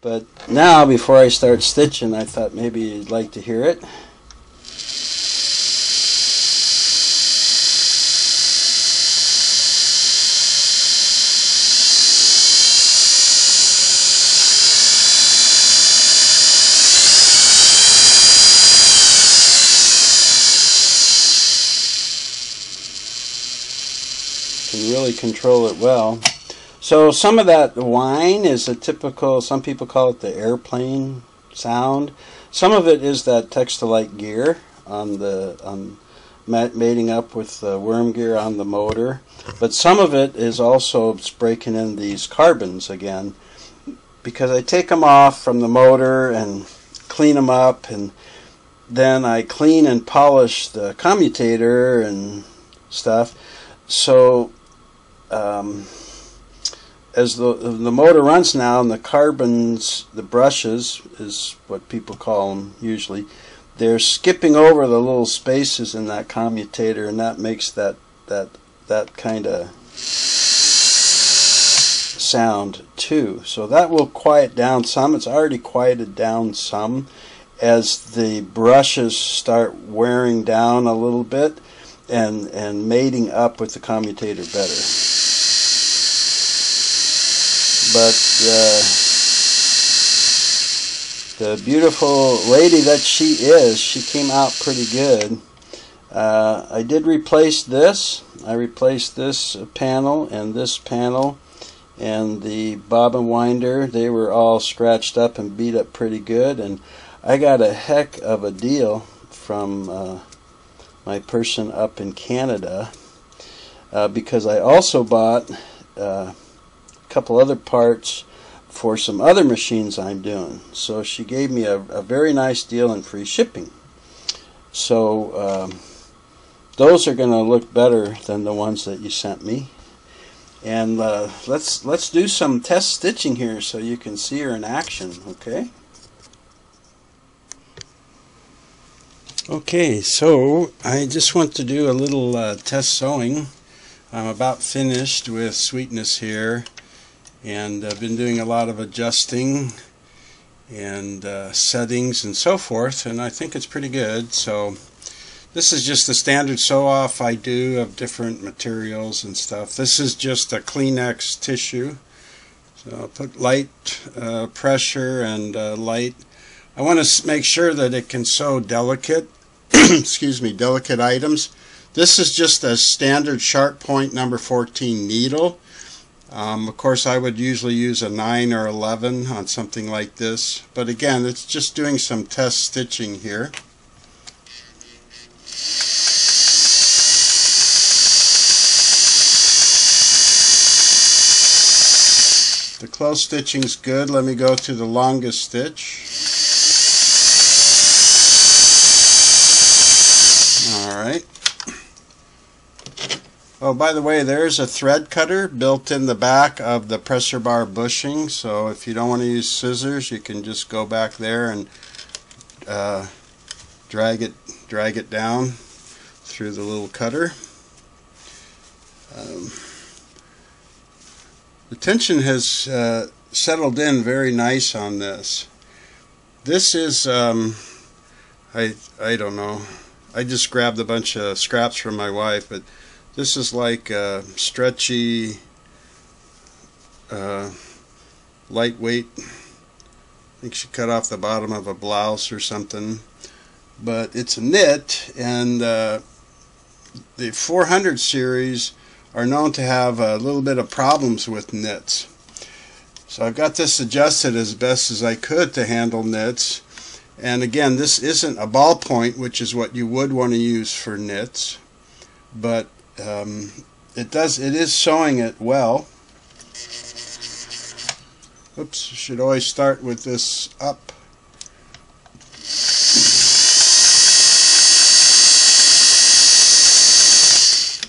But now, before I start stitching, I thought maybe you'd like to hear it. Can really control it well. So some of that whine is a typical, some people call it the airplane sound. Some of it is that text-to-light gear on mating up with the worm gear on the motor. But some of it is also breaking in these carbons again, because I take them off from the motor and clean them up, and then I clean and polish the commutator and stuff. So as the motor runs now, and the carbons, the brushes is what people call them usually, they're skipping over the little spaces in that commutator, and that makes that kind of sound too. So that will quiet down some. It's already quieted down some as the brushes start wearing down a little bit and mating up with the commutator better. But the beautiful lady that she is, she came out pretty good. I did replace this. I replaced this panel and this panel, and the bobbin winder. They were all scratched up and beat up pretty good, and I got a heck of a deal from my person up in Canada, because I also bought couple other parts for some other machines I'm doing. So she gave me a very nice deal and free shipping. So those are going to look better than the ones that you sent me. And let's do some test stitching here so you can see her in action, okay? Okay, so I just want to do a little test sewing. I'm about finished with Sweetness here, and I've been doing a lot of adjusting and settings and so forth, and I think it's pretty good. So this is just the standard sew off I do of different materials and stuff. This is just a Kleenex tissue, so I'll put light pressure and light. I want to make sure that it can sew delicate excuse me, delicate items. This is just a standard sharp point number 14 needle. Of course, I would usually use a 9 or 11 on something like this, but again, it's just doing some test stitching here. The close stitching's good. Let me go to the longest stitch. Alright. Oh, by the way, there's a thread cutter built in the back of the pressure bar bushing, so if you don't want to use scissors, you can just go back there and drag it down through the little cutter. The tension has settled in very nice on this. This is I don't know. I just grabbed a bunch of scraps from my wife, but this is like a stretchy, lightweight. I think she cut off the bottom of a blouse or something. But it's a knit, and the 400 series are known to have a little bit of problems with knits. So I've got this adjusted as best as I could to handle knits. And again, this isn't a ballpoint, which is what you would want to use for knits, but it is sewing it well. Oops, should always start with this up.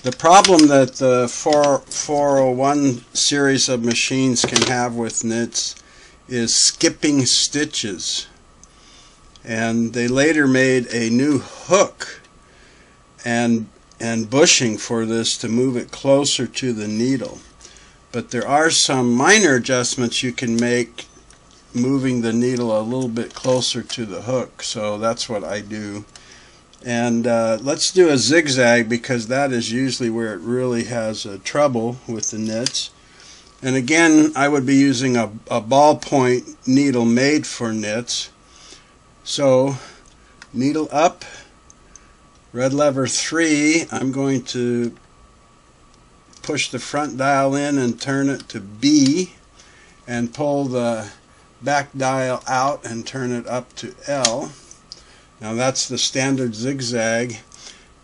The problem that the 401 series of machines can have with knits is skipping stitches. And they later made a new hook and bushing for this to move it closer to the needle. But there are some minor adjustments you can make moving the needle a little bit closer to the hook, so that's what I do. And let's do a zigzag, because that is usually where it really has trouble with the knits. And again, I would be using a ballpoint needle made for knits. So needle up, red lever 3, I'm going to push the front dial in and turn it to B, and pull the back dial out and turn it up to L. Now that's the standard zigzag.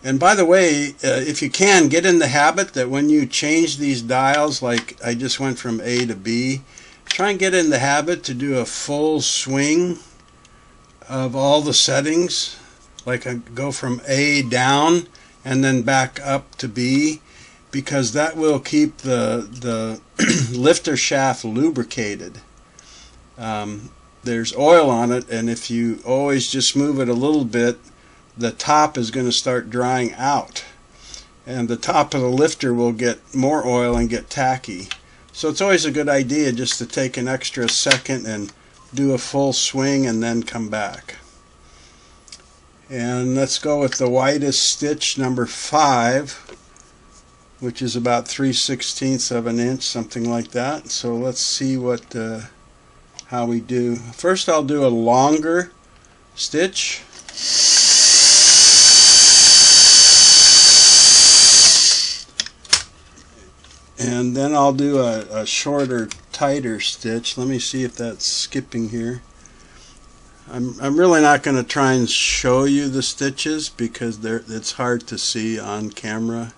And by the way, if you can, get in the habit that when you change these dials, like I just went from A to B, try and get in the habit to do a full swing of all the settings, like go from A down and then back up to B, because that will keep the lifter shaft lubricated. There's oil on it, and if you always just move it a little bit, the top is going to start drying out, and the top of the lifter will get more oil and get tacky. So it's always a good idea just to take an extra second and do a full swing and then come back. And let's go with the widest stitch, number 5, which is about 3/16 of an inch, something like that. So let's see what how we do. First I'll do a longer stitch. And then I'll do a shorter, tighter stitch. Let me see if that's skipping here. I'm really not going to try and show you the stitches, because it's hard to see on camera,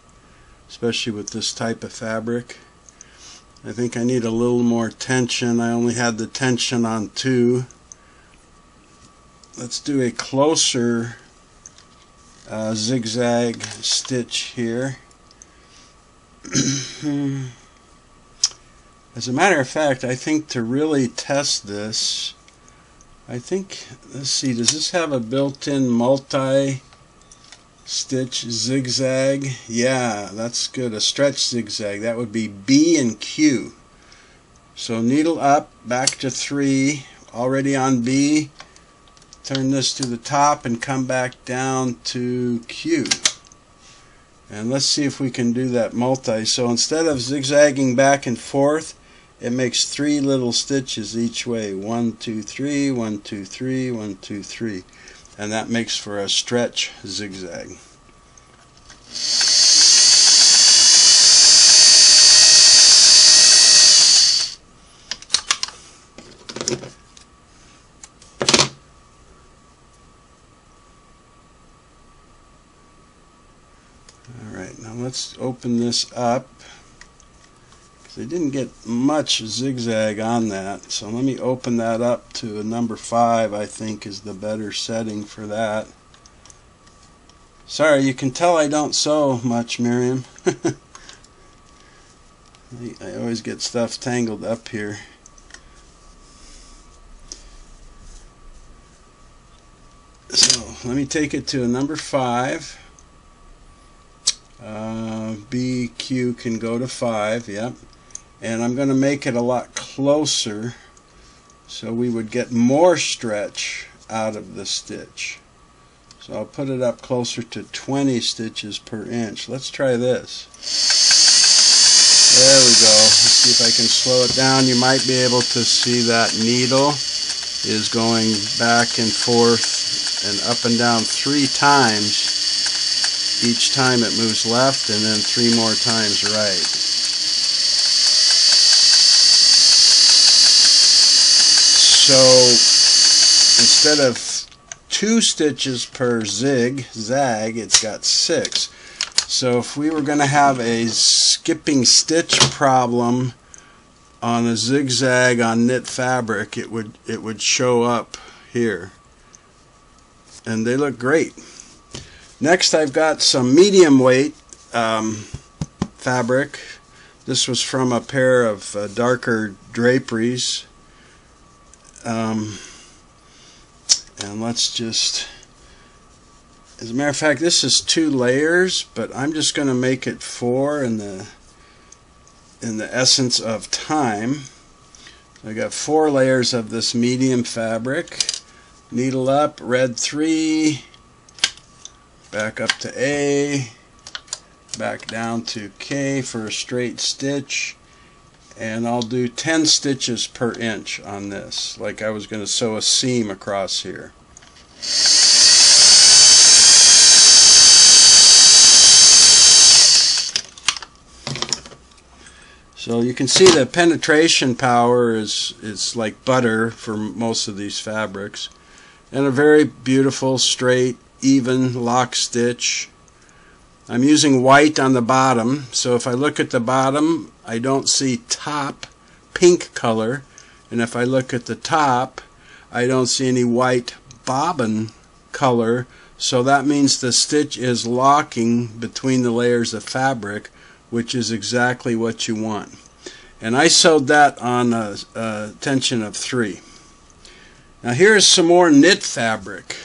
especially with this type of fabric. I think I need a little more tension. I only had the tension on 2. Let's do a closer zigzag stitch here. As a matter of fact, I think to really test this, I think, let's see, does this have a built-in multi-stitch zigzag? Yeah, that's good. A stretch zigzag. That would be B and Q. So needle up, back to 3, already on B. Turn this to the top and come back down to Q. And let's see if we can do that multi. So instead of zigzagging back and forth, it makes 3 little stitches each way. 1, 2, 3, 1, 2, 3, 1, 2, 3. And that makes for a stretch zigzag. Alright, now let's open this up. I didn't get much zigzag on that, so let me open that up to a number 5. I think is the better setting for that. Sorry, you can tell I don't sew much, Miriam. I always get stuff tangled up here. So let me take it to a number 5. BQ can go to 5, yep. And I'm going to make it a lot closer so we would get more stretch out of the stitch. So I'll put it up closer to 20 stitches per inch. Let's try this. There we go. Let's see if I can slow it down. You might be able to see that needle is going back and forth and up and down 3 times. Each time it moves left, and then 3 more times right. So instead of 2 stitches per zigzag, it's got 6. So if we were going to have a skipping stitch problem on a zigzag on knit fabric, it would show up here. And they look great. Next, I've got some medium weight fabric. This was from a pair of darker draperies. And let's just, as a matter of fact, this is 2 layers, but I'm just going to make it 4 in the essence of time. I got 4 layers of this medium fabric. Needle up, red 3, back up to A, back down to K for a straight stitch, and I'll do 10 stitches per inch on this, like I was going to sew a seam across here. So you can see the penetration power is like butter for most of these fabrics, and a very beautiful straight even lock stitch. I'm using white on the bottom, so if I look at the bottom I don't see top pink color, and if I look at the top I don't see any white bobbin color, so that means the stitch is locking between the layers of fabric, which is exactly what you want. And I sewed that on a tension of 3. Now here's some more knit fabric.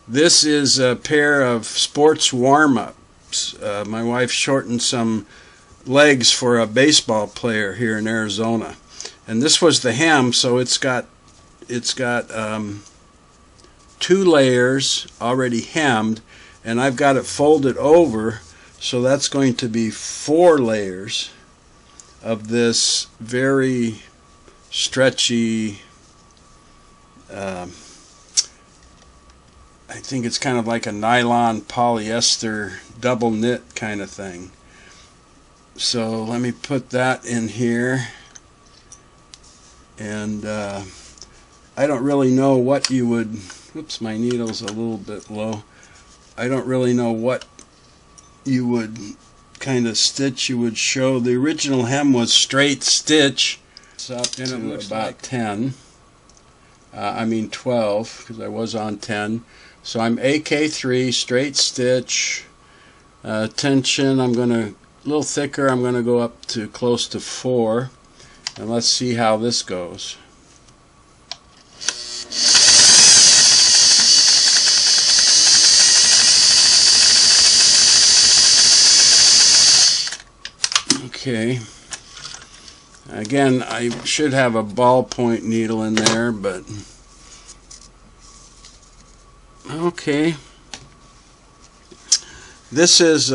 This is a pair of sports warm-ups. My wife shortened some legs for a baseball player here in Arizona, and this was the hem, so it's got 2 layers already hemmed, and I've got it folded over, so that's going to be 4 layers of this very stretchy, I think it's kind of like a nylon polyester double knit kind of thing. So let me put that in here, and I don't really know what you would, oops, my needle's a little bit low. I don't really know what you would kind of stitch you would show. The original hem was straight stitch. It's up to about 10. I mean 12, because I was on 10. So I'm AK3, straight stitch, tension. I'm going to, a little thicker, I'm going to go up to close to 4. And let's see how this goes. Okay, again, I should have a ballpoint needle in there, but okay. This is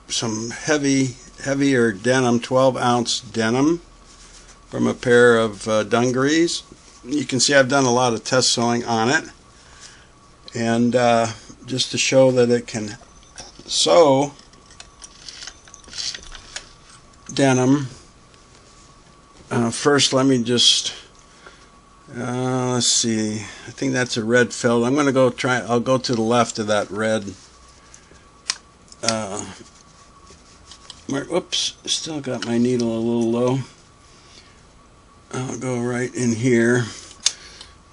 some heavier denim, 12-ounce denim from a pair of dungarees. You can see I've done a lot of test sewing on it, and just to show that it can sew denim, first let me just let's see, I think that's a red felt. I'm going to go try, I'll go to the left of that red. Whoops, still got my needle a little low. I'll go right in here.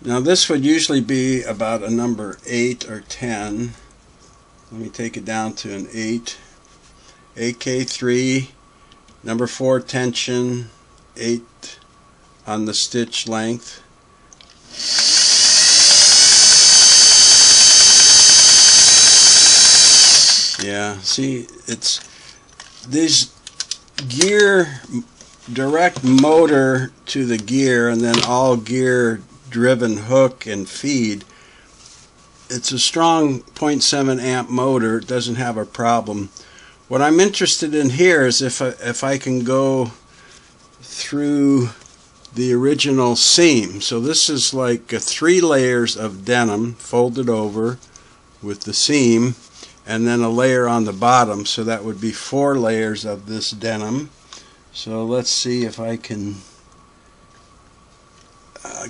Now this would usually be about a number 8 or 10. Let me take it down to an 8. AK3, number 4 tension, 8 on the stitch length. Yeah, see, it's these gear, direct motor to the gear, and then all gear driven hook and feed. It's a strong 0.7 amp motor. It doesn't have a problem. What I'm interested in here is if I can go through the original seam. So this is like 3 layers of denim folded over with the seam, and then a layer on the bottom, so that would be 4 layers of this denim. So let's see if I can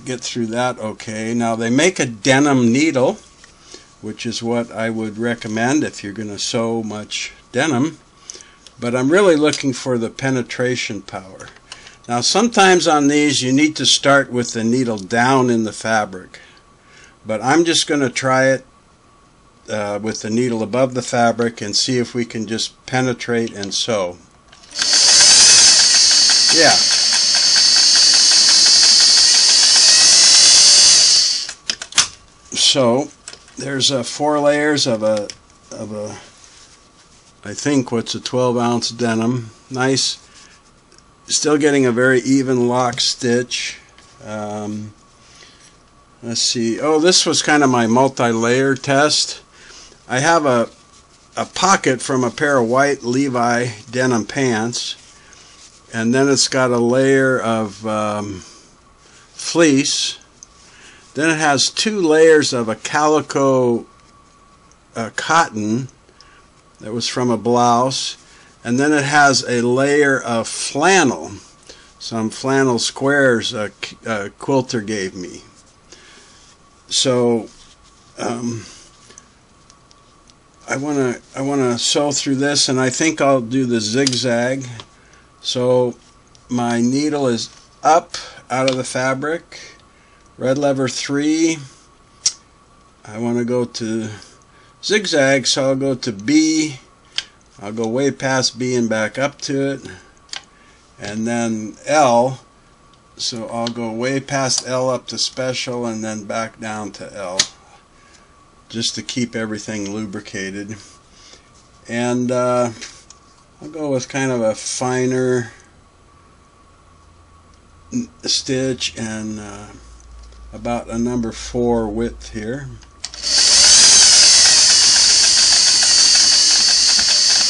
get through that okay. Now they make a denim needle, which is what I would recommend if you're going to sew much denim, but I'm really looking for the penetration power. Now sometimes on these you need to start with the needle down in the fabric, but I'm just going to try it with the needle above the fabric and see if we can just penetrate and sew. Yeah. So there's 4 layers of a I think what's a 12-ounce denim. Nice Still getting a very even lock stitch. Let's see. Oh, this was kind of my multi-layer test. I have a pocket from a pair of white Levi denim pants, and then it's got a layer of fleece. Then it has 2 layers of a calico cotton that was from a blouse, and then it has a layer of flannel, some flannel squares a quilter gave me. So I wanna sew through this, and I think I'll do the zigzag. So my needle is up out of the fabric, red lever 3. I want to go to zigzag, so I'll go to B. I'll go way past B and back up to it, and then L. So I'll go way past L up to special and then back down to L, just to keep everything lubricated. And I'll go with kind of a finer stitch and about a number 4 width here.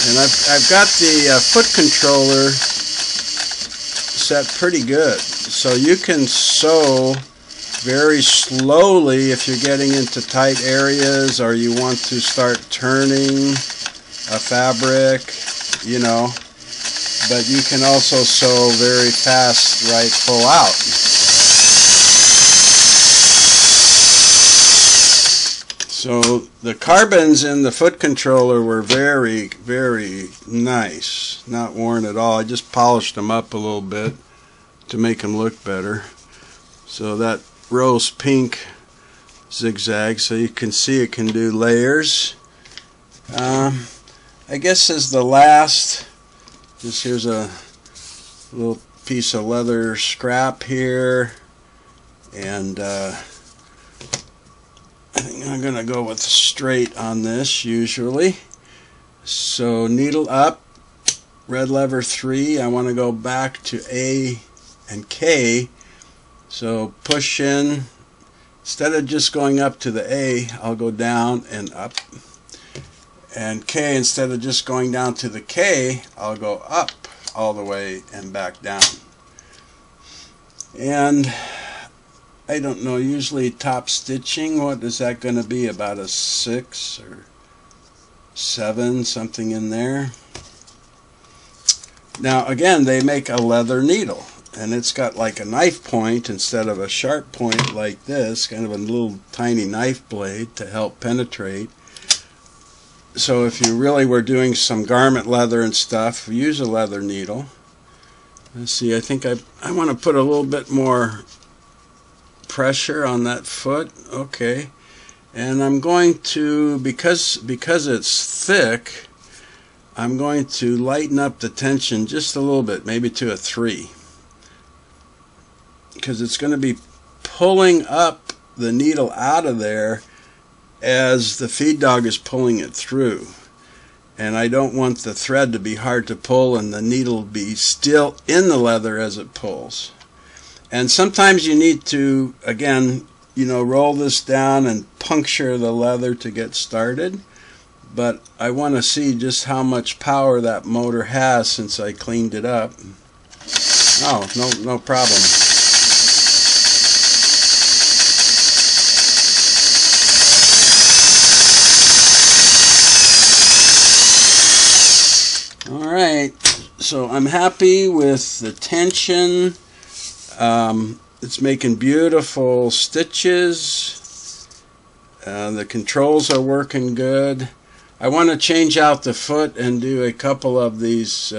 And I've got the foot controller set pretty good, so you can sew very slowly if you're getting into tight areas or you want to start turning a fabric, you know, but you can also sew very fast right full out. So the carbons in the foot controller were very, very nice, not worn at all. I just polished them up a little bit to make them look better. So that rose pink zigzag, so you can see it can do layers. I guess as the last, just here's a little piece of leather scrap here, and I think I'm going to go with straight on this usually. So needle up, red lever 3. I want to go back to A and K. So push in. Instead of just going up to the A, I'll go down and up. And K, instead of just going down to the K, I'll go up all the way and back down. And I don't know, usually top stitching, what is that going to be? About a 6 or 7, something in there. Now again, they make a leather needle, and it's got like a knife point instead of a sharp point like this, kind of a little tiny knife blade to help penetrate. So if you really were doing some garment leather and stuff, use a leather needle. Let's see, I think I want to put a little bit more pressure on that foot. Okay, and I'm going to, because it's thick, I'm going to lighten up the tension just a little bit, maybe to a 3, because it's going to be pulling up the needle out of there as the feed dog is pulling it through, and I don't want the thread to be hard to pull and the needle be still in the leather as it pulls. And sometimes you need to, again, you know, roll this down and puncture the leather to get started. But I want to see just how much power that motor has since I cleaned it up. Oh, no problem. All right, so I'm happy with the tension. It's making beautiful stitches. The controls are working good. I want to change out the foot and do a couple of these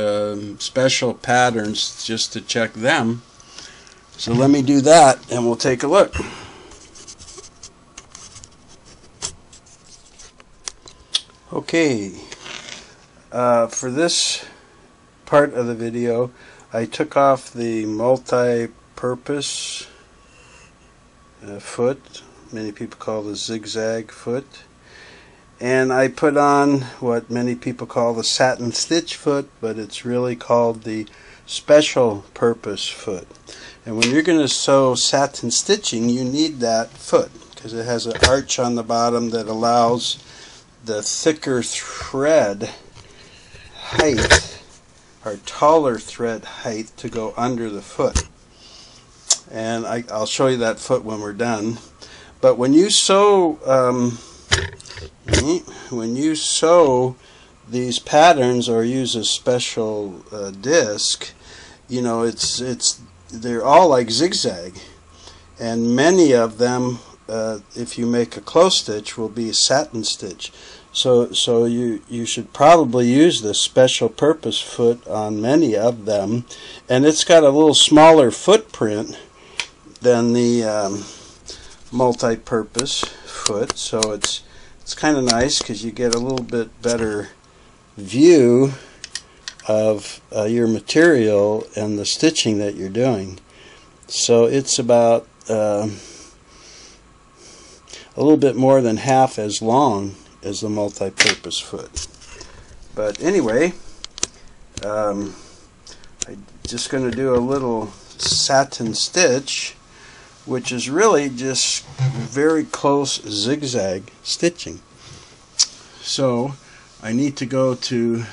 special patterns just to check them. So let me do that and we'll take a look. Okay, for this part of the video, I took off the multi-purpose foot, many people call the zigzag foot, and I put on what many people call the satin stitch foot, but it's really called the special purpose foot. And when you're going to sew satin stitching, you need that foot because it has an arch on the bottom that allows the thicker thread height or taller thread height to go under the foot. And I'll show you that foot when we're done. But when you sew these patterns or use a special disc, you know, they're all like zigzag, and many of them, if you make a close stitch, will be a satin stitch. So you should probably use the special purpose foot on many of them, and it's got a little smaller footprint than the multi-purpose foot, so it's kind of nice because you get a little bit better view of your material and the stitching that you're doing. So it's about a little bit more than half as long as the multi-purpose foot. But anyway, I'm just going to do a little satin stitch, which is really just very close zigzag stitching. So I need to go to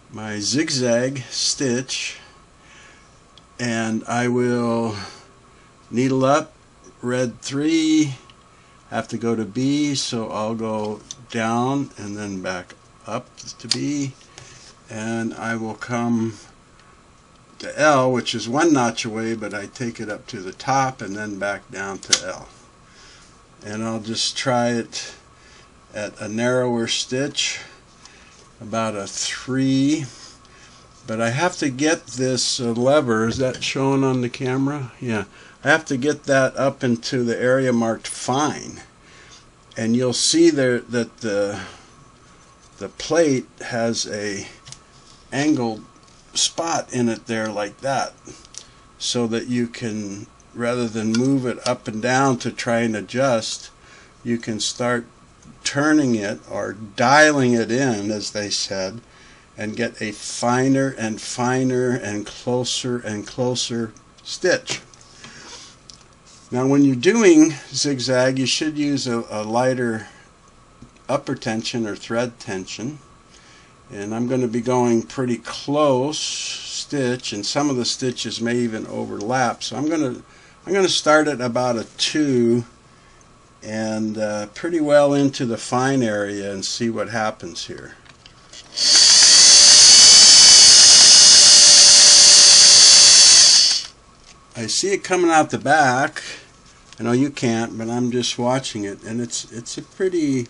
my zigzag stitch, and I will needle up red 3, have to go to B, so I'll go down and then back up to B, and I will come to L, which is 1 notch away, but I take it up to the top and then back down to L. And I'll just try it at a narrower stitch, about a 3, but I have to get this lever, is that shown on the camera? Yeah, I have to get that up into the area marked fine, and you'll see there that the plate has a angled spot in it there like that, so that you can, rather than move it up and down to try and adjust, you can start turning it or dialing it in, as they said, and get a finer and finer and closer stitch. Now when you're doing zigzag, you should use a lighter upper tension or thread tension, and I'm going to be going pretty close stitch, and some of the stitches may even overlap, so I'm going to start at about a 2 and pretty well into the fine area and see what happens here. I see it coming out the back. I know you can't, but I'm just watching it, and it's a pretty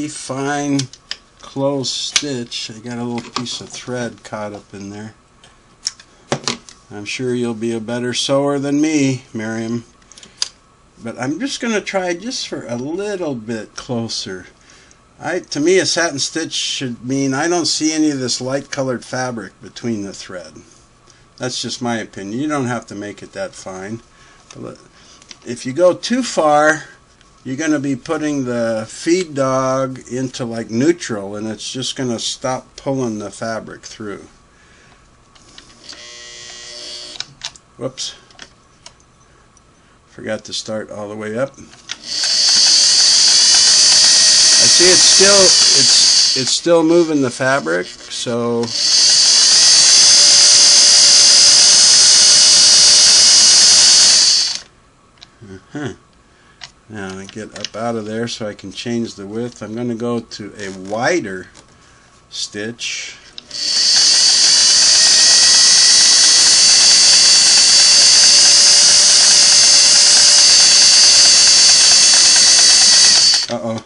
fine close stitch. I got a little piece of thread caught up in there. I'm sure you'll be a better sewer than me, Miriam. But I'm just going to try just for a little bit closer. To me, a satin stitch should mean I don't see any of this light colored fabric between the thread. That's just my opinion. You don't have to make it that fine. But if you go too far, you're going to be putting the feed dog into like neutral, and it's just going to stop pulling the fabric through. Whoops. Forgot to start all the way up. I see it's still moving the fabric, so now I get up out of there so I can change the width. I'm going to go to a wider stitch. Uh-oh.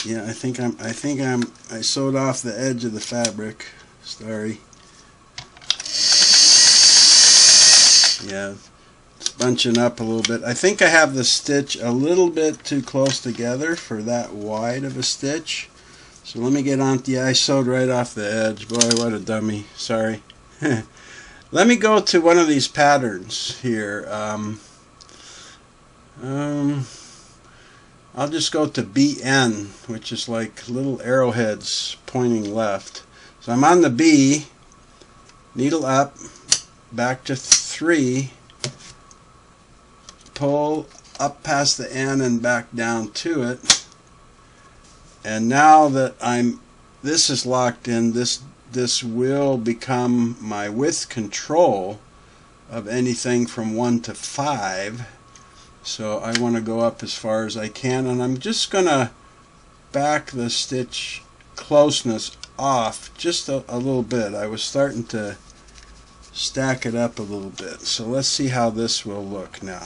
Yeah, I think I sewed off the edge of the fabric. Sorry. Yeah, it's bunching up a little bit. I think I have the stitch a little bit too close together for that wide of a stitch. So let me get on. Yeah, I sewed right off the edge. Boy, what a dummy. Sorry. Let me go to one of these patterns here. I'll just go to BN, which is like little arrowheads pointing left. So I'm on the B, needle up, back to 3, pull up past the N and back down to it. And now that this is locked in, this will become my width control of anything from 1 to 5. So I want to go up as far as I can, and I'm just going to back the stitch closeness off just a little bit. I was starting to stack it up a little bit. So let's see how this will look now.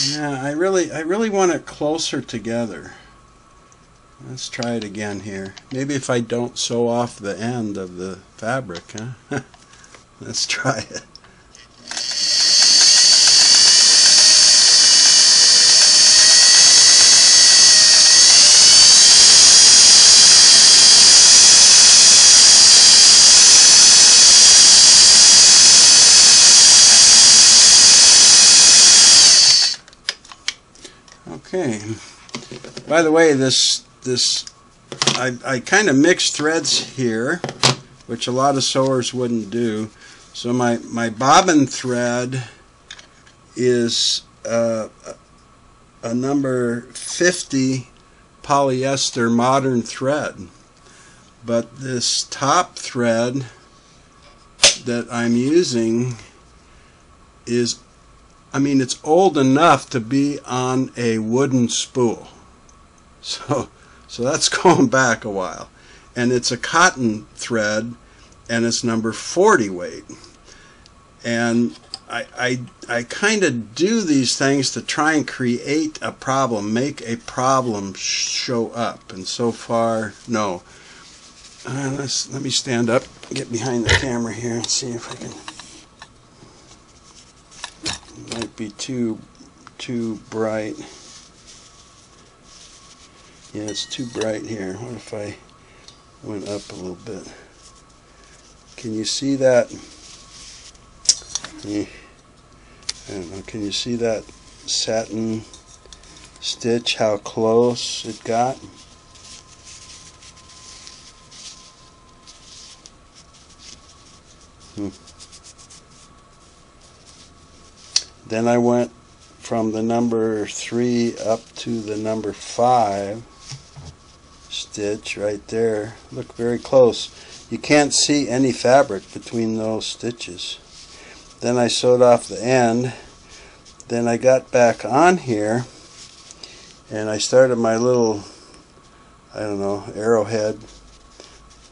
Yeah, I really want it closer together. Let's try it again here. Maybe if I don't sew off the end of the fabric, huh? Let's try it. Okay. By the way, I kind of mixed threads here, which a lot of sewers wouldn't do. So my bobbin thread is a number 50 polyester modern thread, but this top thread that I'm using is, it's old enough to be on a wooden spool. So that's going back a while. And it's a cotton thread, and it's number 40 weight. And I kind of do these things to try and create a problem, make a problem show up. And so far, no. Let me stand up, get behind the camera here, and see if I can. It might be too bright. Yeah, it's too bright here. What if I went up a little bit? Can you see that? I don't know. Can you see that satin stitch? How close it got? Then I went from the number 3 up to the number 5 stitch right there. Look very close. You can't see any fabric between those stitches. Then I sewed off the end. Then I got back on here and I started my little, I don't know, arrowhead.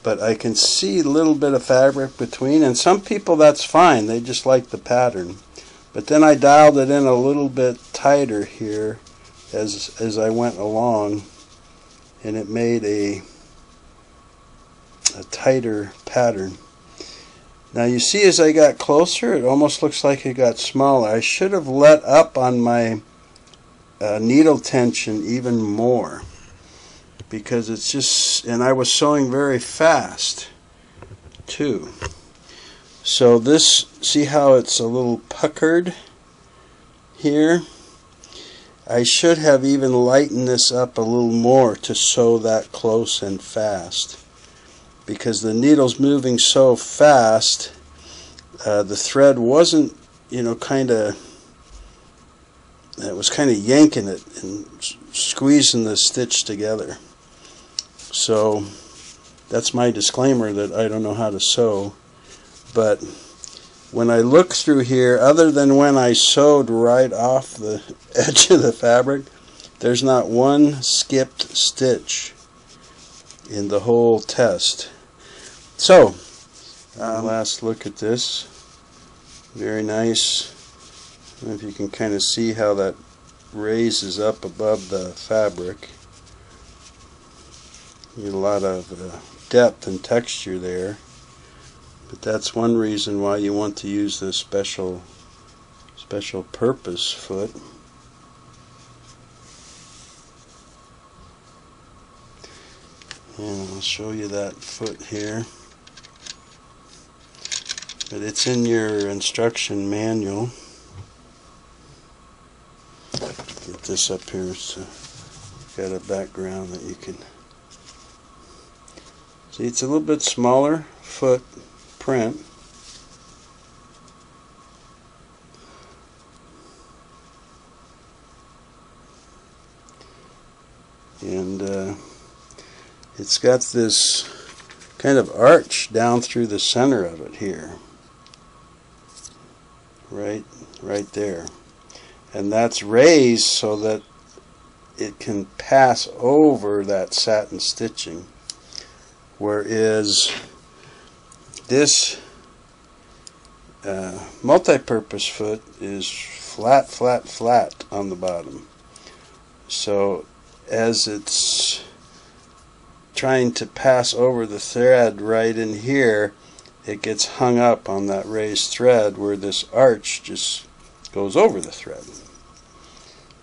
But I can see a little bit of fabric between, and some people that's fine, they just like the pattern. But then I dialed it in a little bit tighter here as I went along, and it made a tighter pattern. Now you see, as I got closer, it almost looks like it got smaller. I should have let up on my needle tension even more, because it's just, and I was sewing very fast too. So this, see how it's a little puckered here? I should have even lightened this up a little more to sew that close and fast, because the needle's moving so fast. The thread wasn't, it was kind of yanking it and squeezing the stitch together. So that's my disclaimer that I don't know how to sew. But when I look through here, other than when I sewed right off the edge of the fabric, there's not one skipped stitch in the whole test. So last look at this. Very nice. I don't know if you can kind of see how that raises up above the fabric. You get a lot of depth and texture there. But that's one reason why you want to use this special purpose foot. And I'll show you that foot here. but it's in your instruction manual. Get this up here so got a background that you can see. It's a little bit smaller foot print. And it's got this kind of arch down through the center of it here, right there, and that's raised so that it can pass over that satin stitching, whereas this multi-purpose foot is flat on the bottom. So as it's trying to pass over the thread right in here, it gets hung up on that raised thread where this arch just goes over the thread.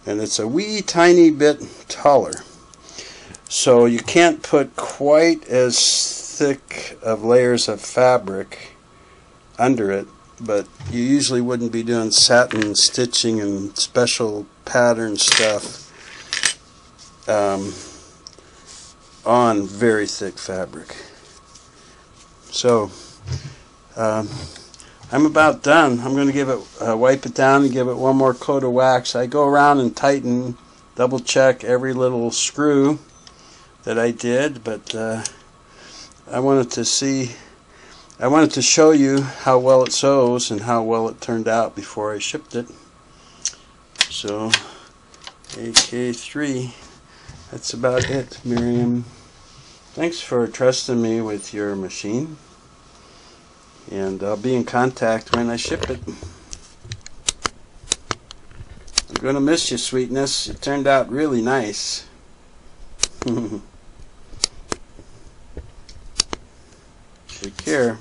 And it's a wee tiny bit taller. So you can't put quite as thick of layers of fabric under it, but you usually wouldn't be doing satin stitching and special pattern stuff on very thick fabric. So I'm about done. I'm going to give it wipe it down and give it one more coat of wax. I go around and tighten, double check every little screw that I did, but I wanted to show you how well it sews and how well it turned out before I shipped it. So AK3, that's about it, Miriam. Thanks for trusting me with your machine, and I'll be in contact when I ship it. I'm going to miss you, sweetness. It turned out really nice. Take care.